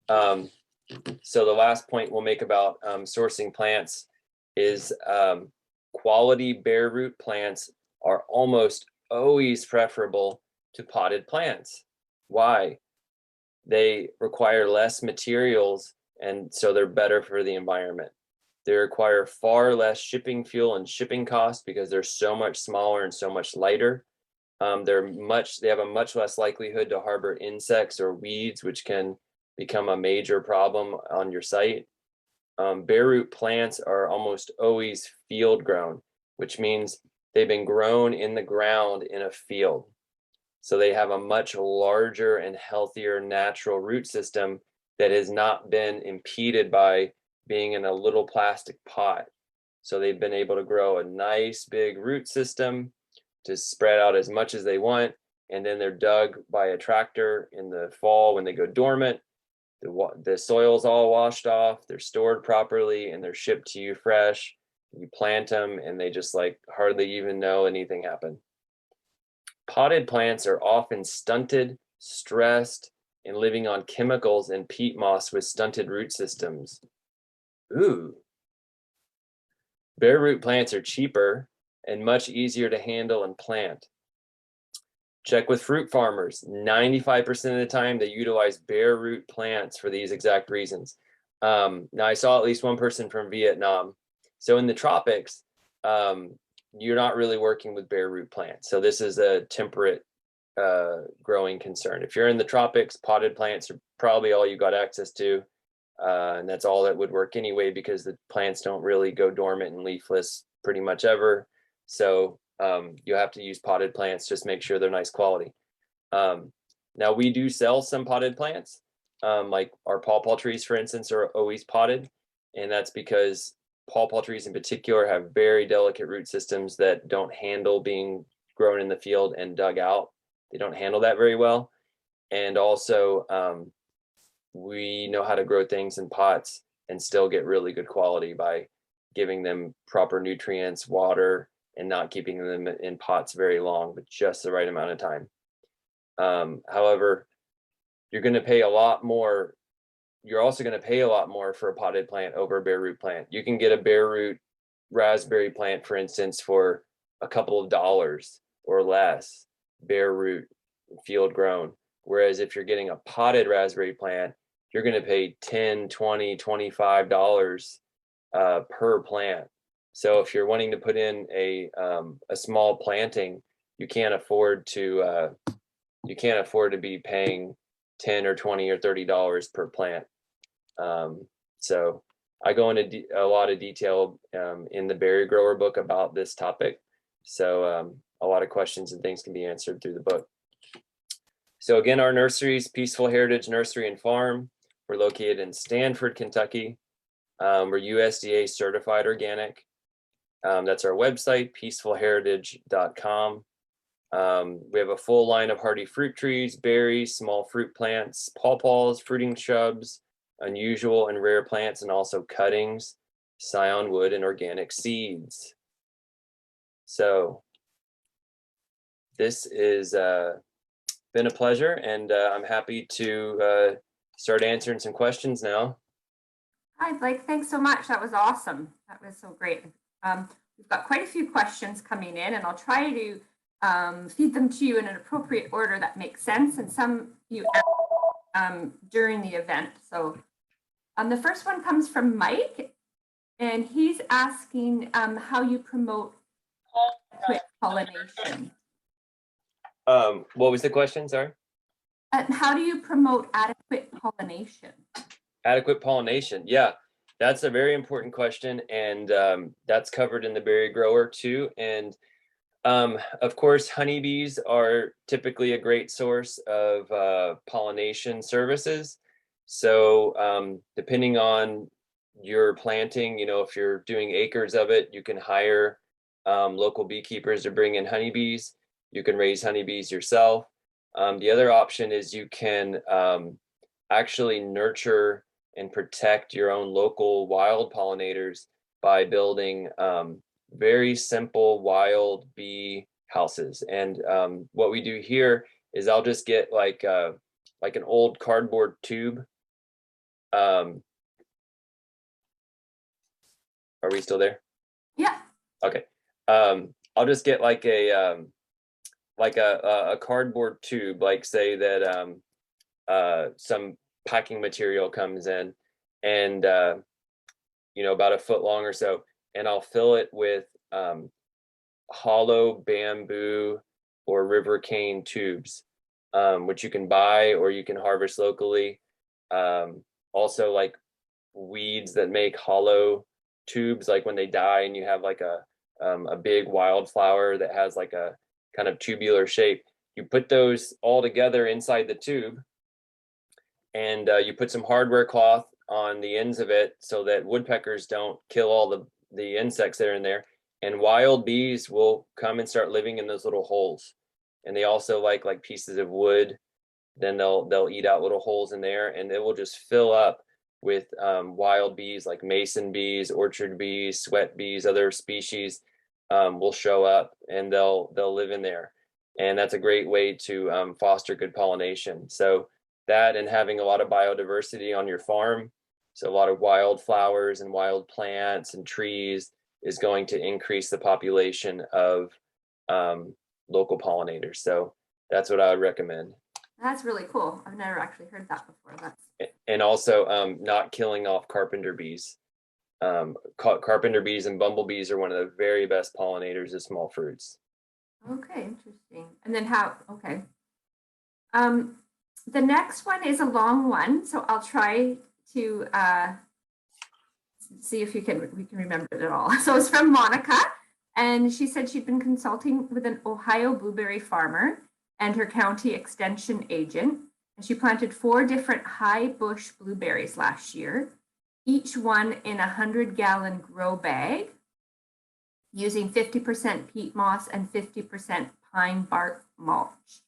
So the last point we'll make about sourcing plants is quality bare root plants are almost always preferable to potted plants. Why? They require less materials, and so they're better for the environment. They require far less shipping fuel and shipping costs because they're so much smaller and so much lighter. They have a much less likelihood to harbor insects or weeds, which can become a major problem on your site. Bare root plants are almost always field grown, which means they've been grown in the ground in a field. So they have a much larger and healthier natural root system that has not been impeded by being in a little plastic pot. So they've been able to grow a nice big root system to spread out as much as they want. And then they're dug by a tractor in the fall when they go dormant. The soil's all washed off, they're stored properly, and they're shipped to you fresh. You plant them and they just like hardly even know anything happened. Potted plants are often stunted, stressed, and living on chemicals and peat moss with stunted root systems. Ooh. Bare root plants are cheaper and much easier to handle and plant. Check with fruit farmers. 95% of the time, they utilize bare root plants for these exact reasons. Now, I saw at least one person from Vietnam. So in the tropics, you're not really working with bare root plants. So this is a temperate growing concern. If you're in the tropics, potted plants are probably all you got access to. And that's all that would work anyway, because the plants don't really go dormant and leafless pretty much ever. So you have to use potted plants, just make sure they're nice quality. Now we do sell some potted plants, like our pawpaw trees, for instance, are always potted. And that's because pawpaw trees in particular have very delicate root systems that don't handle being grown in the field and dug out. They don't handle that very well. And also, we know how to grow things in pots and still get really good quality by giving them proper nutrients, water, and not keeping them in pots very long, but just the right amount of time. However, you're going to pay a lot more. You're also going to pay a lot more for a potted plant over a bare root plant. You can get a bare root raspberry plant, for instance, for a couple of dollars or less, bare root, field grown. Whereas if you're getting a potted raspberry plant, you're going to pay $10, $20, $25 per plant. So if you're wanting to put in a small planting, you can't afford to be paying $10 or $20 or $30 per plant. So I go into a lot of detail in the berry grower book about this topic. So a lot of questions and things can be answered through the book. So again, our nurseries, Peaceful Heritage Nursery and Farm. We're located in Stanford, Kentucky. We're USDA Certified Organic. That's our website, peacefulheritage.com. We have a full line of hardy fruit trees, berries, small fruit plants, pawpaws, fruiting shrubs, unusual and rare plants, and also cuttings, scion wood, and organic seeds. So this is been a pleasure, and I'm happy to start answering some questions now. Hi, Blake. Thanks so much. That was awesome. That was so great. We've got quite a few questions coming in, and I'll try to feed them to you in an appropriate order that makes sense, and some you asked during the event. So the first one comes from Mike, and he's asking how you promote quick pollination. What was the question? Sorry. How do you promote adequate pollination? Adequate pollination. Yeah, that's a very important question. And that's covered in the berry grower too. And of course, honeybees are typically a great source of pollination services. So depending on your planting, you know, if you're doing acres of it, you can hire local beekeepers to bring in honeybees. You can raise honeybees yourself. The other option is you can actually nurture and protect your own local wild pollinators by building very simple wild bee houses. And what we do here is I'll just get like an old cardboard tube. Are we still there? Yeah. Okay. I'll just get like a cardboard tube, like say that some packing material comes in, and you know, about a foot long or so, and I'll fill it with hollow bamboo or river cane tubes, which you can buy or you can harvest locally. Also, like weeds that make hollow tubes, like when they die and you have like a big wildflower that has like a kind of tubular shape, you put those all together inside the tube, and you put some hardware cloth on the ends of it so that woodpeckers don't kill all the insects that are in there. And wild bees will come and start living in those little holes. And they also like pieces of wood. Then they'll eat out little holes in there, and it will just fill up with wild bees like mason bees, orchard bees, sweat bees, other species will show up, and they'll live in there. And that's a great way to foster good pollination. So that, and having a lot of biodiversity on your farm, so a lot of wildflowers and wild plants and trees, is going to increase the population of local pollinators. So that's what I would recommend. That's really cool. I've never actually heard that before. And also not killing off carpenter bees. Carpenter bees and bumblebees are one of the very best pollinators of small fruits. Okay, interesting. And then okay. The next one is a long one, so I'll try to see if we can remember it all. So it's from Monica, and she said she'd been consulting with an Ohio blueberry farmer and her county extension agent, and she planted 4 different high bush blueberries last year, each one in a 100-gallon grow bag, using 50% peat moss and 50% pine bark mulch,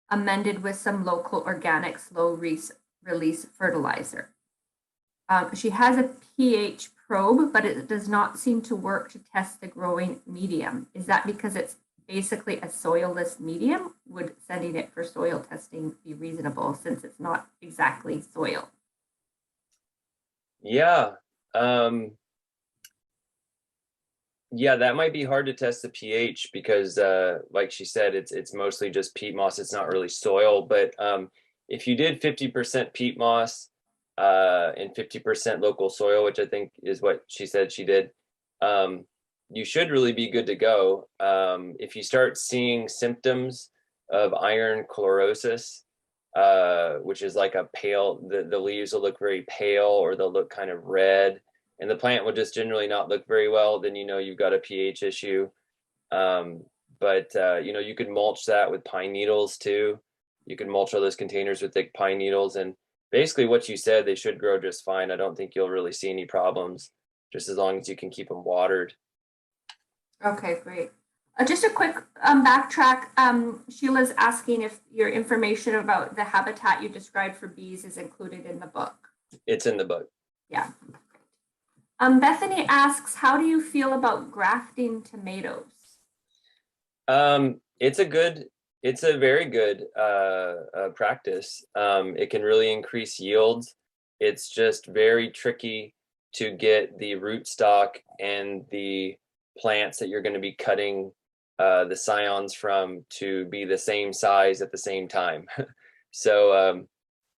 amended with some local organic slow release fertilizer. She has a pH probe, but it does not seem to work to test the growing medium. Is that because it's basically a soilless medium? Would sending it for soil testing be reasonable, since it's not exactly soil? Yeah. Yeah, that might be hard to test the pH because like she said, it's mostly just peat moss. It's not really soil. But if you did 50% peat moss and 50% local soil, which I think is what she said she did, you should really be good to go. If you start seeing symptoms of iron chlorosis, which is like a pale, the leaves will look very pale, or they'll look kind of red, and the plant will just generally not look very well, then you know you've got a pH issue. But you know, you could mulch that with pine needles too. You can mulch all those containers with thick pine needles, and basically what you said, they should grow just fine. I don't think you'll really see any problems, just as long as you can keep them watered. Okay, great. Just a quick backtrack. Sheila's asking if your information about the habitat you described for bees is included in the book. It's in the book. Yeah. Bethany asks, how do you feel about grafting tomatoes? It's a very good practice. It can really increase yields. It's just very tricky to get the rootstock and the plants that you're going to be cutting the scions from to be the same size at the same time. So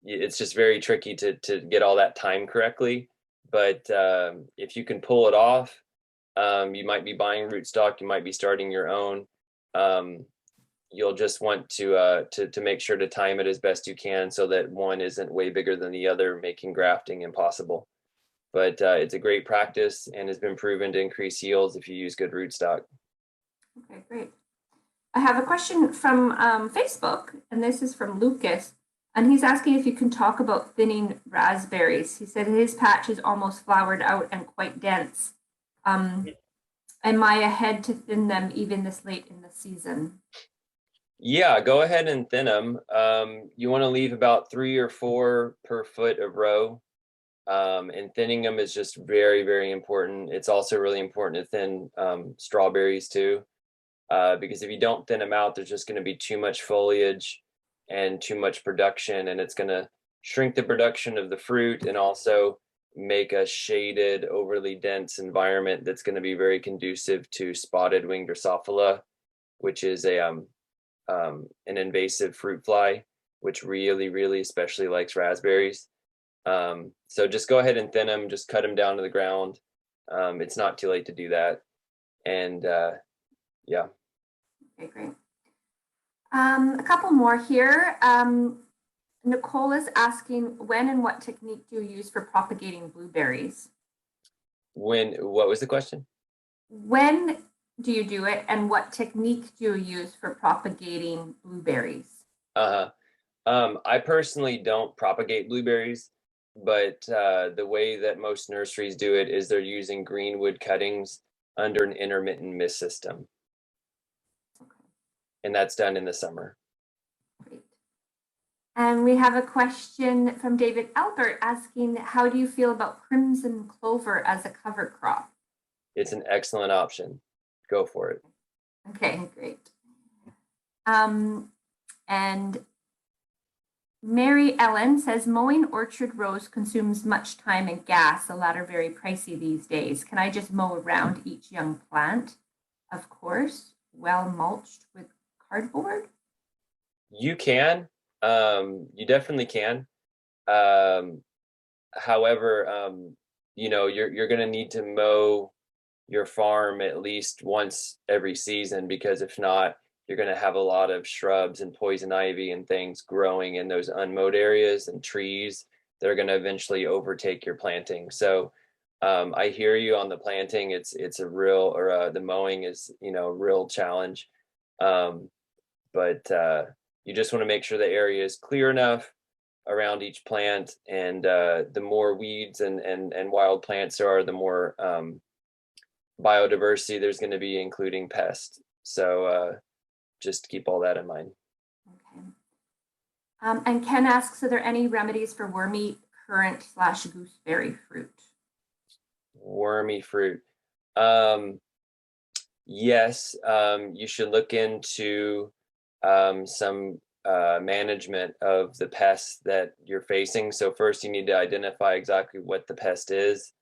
it's just very tricky to get all that time correctly. But if you can pull it off, you might be buying rootstock, you might be starting your own. You'll just want to make sure to time it as best you can so that one isn't way bigger than the other, making grafting impossible. But it's a great practice and has been proven to increase yields if you use good rootstock. Okay, great. I have a question from Facebook, and this is from Lucas, and he's asking if you can talk about thinning raspberries. He said his patch is almost flowered out and quite dense. Am I ahead to thin them even this late in the season? Yeah, go ahead and thin them. You want to leave about 3 or 4 per foot of row. And thinning them is just very, very important. It's also really important to thin strawberries too, because if you don't thin them out, there's just going to be too much foliage and too much production, and it's going to shrink the production of the fruit and also make a shaded, overly dense environment that's going to be very conducive to spotted winged Drosophila, which is an invasive fruit fly, which really, really especially likes raspberries. So just go ahead and thin them, just cut them down to the ground. It's not too late to do that. And yeah. Okay, great. A couple more here. Nicole is asking, when and what technique do you use for propagating blueberries? What was the question? When do you do it, and what technique do you use for propagating blueberries? I personally don't propagate blueberries. but the way that most nurseries do it is they're using greenwood cuttings under an intermittent mist system, and that's done in the summer. Great. And we have a question from David Albert asking, how do you feel about crimson clover as a cover crop? It's an excellent option. Go for it. Okay, great. And Mary Ellen says, mowing orchard rows consumes much time and gas, the latter very pricey these days. Can I just mow around each young plant? Of course, well mulched with cardboard. You can. You definitely can. However, you know, you're going to need to mow your farm at least once every season, because if not, you're going to have a lot of shrubs and poison ivy and things growing in those unmowed areas, and trees that are going to eventually overtake your planting. So I hear you on the planting. It's a real, or the mowing is, you know, a real challenge. But you just want to make sure the area is clear enough around each plant, and the more weeds and wild plants there are, the more biodiversity there's going to be, including pests. So just keep all that in mind. Okay. And Ken asks, are there any remedies for wormy currant / gooseberry fruit? Wormy fruit. Yes, you should look into some management of the pests that you're facing. So first you need to identify exactly what the pest is,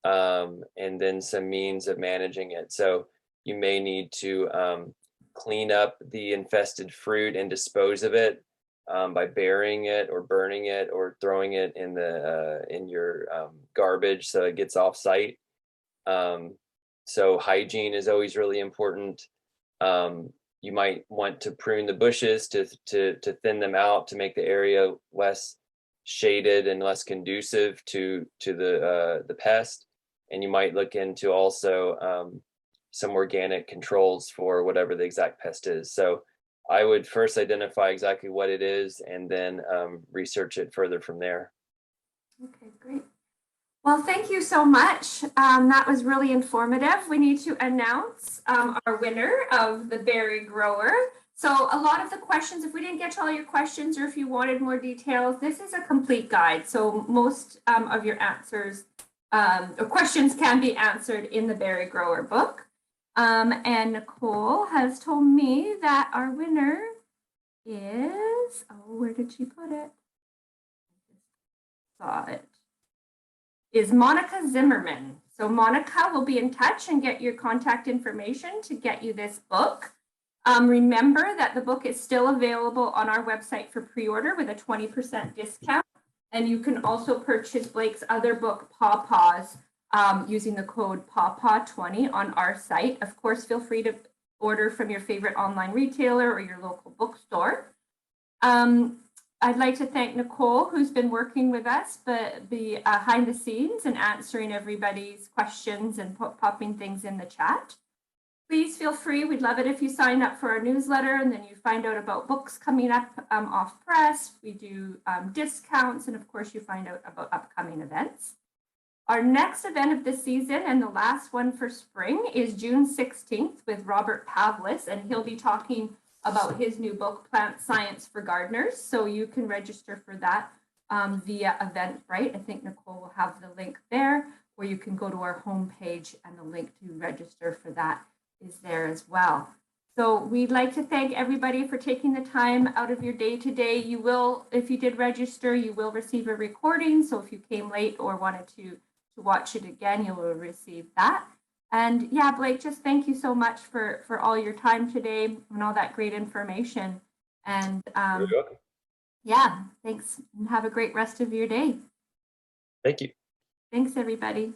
and then some means of managing it. So you may need to clean up the infested fruit and dispose of it by burying it or burning it or throwing it in the in your garbage so it gets off site. So hygiene is always really important. You might want to prune the bushes to thin them out to make the area less shaded and less conducive to the pest. And you might look into also some organic controls for whatever the exact pest is. So I would first identify exactly what it is, and then research it further from there. Okay, great. Well, thank you so much. That was really informative. We need to announce our winner of the berry grower. So a lot of the questions, if we didn't get to all your questions, or if you wanted more details, this is a complete guide. So most of your answers or questions can be answered in the berry grower book. And Nicole has told me that our winner is, oh, where did she put it? Saw it. Is Monica Zimmerman. So Monica will be in touch and get your contact information to get you this book. Remember that the book is still available on our website for pre-order with a 20% discount. And you can also purchase Blake's other book, Pawpaws, using the code PAWPAW20 on our site. Of course, feel free to order from your favorite online retailer or your local bookstore. I'd like to thank Nicole, who's been working with us behind the scenes and answering everybody's questions and popping things in the chat. Please feel free. We'd love it if you sign up for our newsletter, and then you find out about books coming up off press. We do discounts, and of course you find out about upcoming events. Our next event of the season, and the last one for spring, is June 16th with Robert Pavlis, and he'll be talking about his new book, Plant Science for Gardeners. So you can register for that via Eventbrite. I think Nicole will have the link there, or you can go to our homepage and the link to register for that is there as well. So we'd like to thank everybody for taking the time out of your day today. You will, if you did register, you will receive a recording. So if you came late or wanted to watch it again, you will receive that. And yeah, Blake, just thank you so much for all your time today and all that great information. And You're welcome. yeah, thanks, and have a great rest of your day. Thank you. Thanks, everybody.